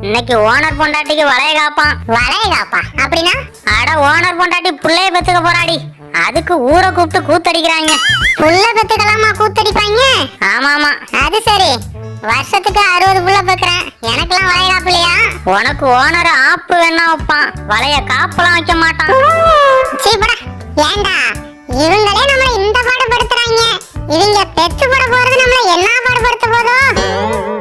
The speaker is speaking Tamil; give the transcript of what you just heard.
இன்னைக்கு ஓனர் பொண்டாட்டிக்கு வளைய காப்பான். வளைய காப்பா அப்படின்னா? அட ஓனர் பொண்டாட்டி புள்ளைய பெத்துக்க போறாடி, அதுக்கு ஊரை கூப்பிட்டு கூத்தடிக்கிறாங்க. புள்ள பெத்துக்கலாமா கூத்தடிப்பாங்க? ஆமாமா. அது சரி, வருஷத்துக்கு 60 புள்ள பெக்குறேன், எனக்கெல்லாம் வளைய காப்பு இல்லையா? உனக்கு ஓனர் ஆப்பு வேணா வைப்பான், வளைய காப்பெல்லாம் வைக்க மாட்டான். சீப்படா. ஏண்டா இவங்களே நம்மள இந்த பாடுபடுத்துறாங்க, இவங்க பெத்து போட போறது நம்மள என்ன பாடுபடுத்த போதும்?